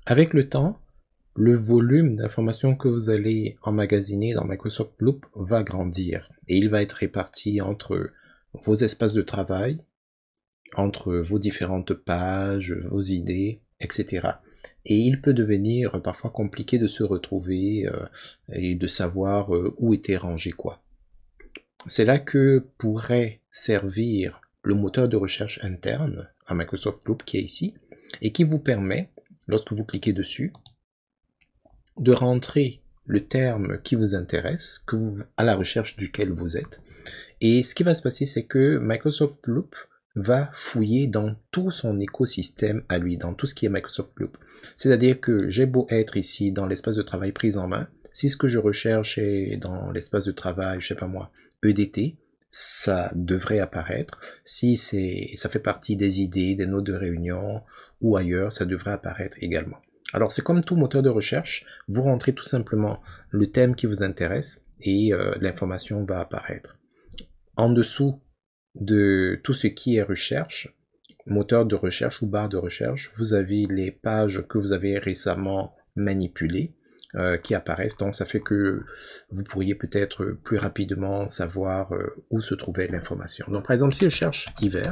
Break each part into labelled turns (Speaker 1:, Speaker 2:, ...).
Speaker 1: Avec le temps, le volume d'informations que vous allez emmagasiner dans Microsoft Loop va grandir et il va être réparti entre vos espaces de travail, entre vos différentes pages, vos idées, etc. Et il peut devenir parfois compliqué de se retrouver et de savoir où était rangé quoi. C'est là que pourrait servir le moteur de recherche interne à Microsoft Loop qui est ici et qui vous permet, lorsque vous cliquez dessus, de rentrer le terme qui vous intéresse, à la recherche duquel vous êtes. Et ce qui va se passer, c'est que Microsoft Loop va fouiller dans tout son écosystème à lui, dans tout ce qui est Microsoft Loop. C'est-à-dire que j'ai beau être ici dans l'espace de travail prise en main, si ce que je recherche est dans l'espace de travail, je sais pas moi, EDT, ça devrait apparaître. Si ça fait partie des idées, des notes de réunion ou ailleurs, ça devrait apparaître également. Alors c'est comme tout moteur de recherche, vous rentrez tout simplement le thème qui vous intéresse et l'information va apparaître. En dessous de tout ce qui est recherche, moteur de recherche ou barre de recherche, vous avez les pages que vous avez récemment manipulées qui apparaissent. Donc ça fait que vous pourriez peut-être plus rapidement savoir où se trouvait l'information. Donc par exemple, si je cherche hiver,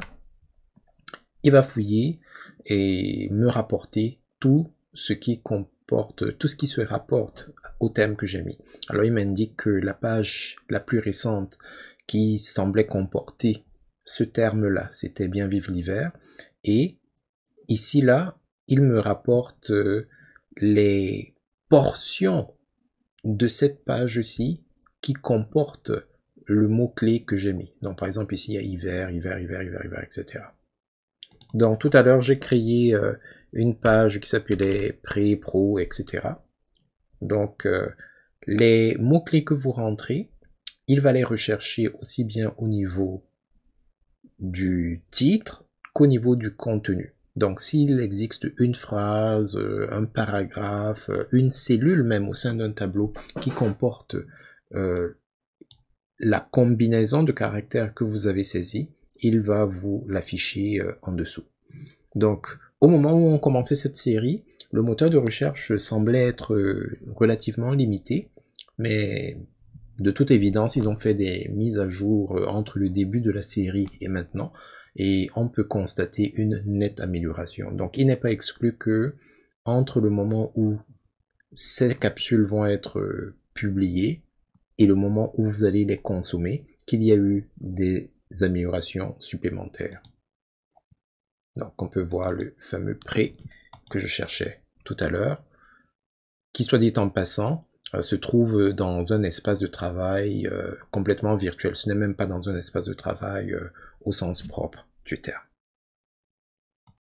Speaker 1: il va fouiller et me rapporter tout ce qui se rapporte au thème que j'ai mis. Alors il m'indique que la page la plus récente qui semblait comporter ce terme-là, c'était bien vivre l'hiver. Et ici, là, il me rapporte les portions de cette page-ci qui comportent le mot-clé que j'ai mis. Donc par exemple ici, il y a hiver, hiver, hiver, hiver, hiver, etc. Donc tout à l'heure, j'ai créé une page qui s'appelait pré, pro, etc. Donc les mots-clés que vous rentrez, il va les rechercher aussi bien au niveau du titre qu'au niveau du contenu. Donc s'il existe une phrase, un paragraphe, une cellule même au sein d'un tableau qui comporte la combinaison de caractères que vous avez saisi, il va vous l'afficher en dessous. Donc au moment où on commençait cette série, le moteur de recherche semblait être relativement limité, mais de toute évidence, ils ont fait des mises à jour entre le début de la série et maintenant, et on peut constater une nette amélioration. Donc il n'est pas exclu que entre le moment où ces capsules vont être publiées et le moment où vous allez les consommer, qu'il y a eu des améliorations supplémentaires. Donc on peut voir le fameux pré que je cherchais tout à l'heure, qui soit dit en passant, se trouve dans un espace de travail complètement virtuel. Ce n'est même pas dans un espace de travail au sens propre du terme.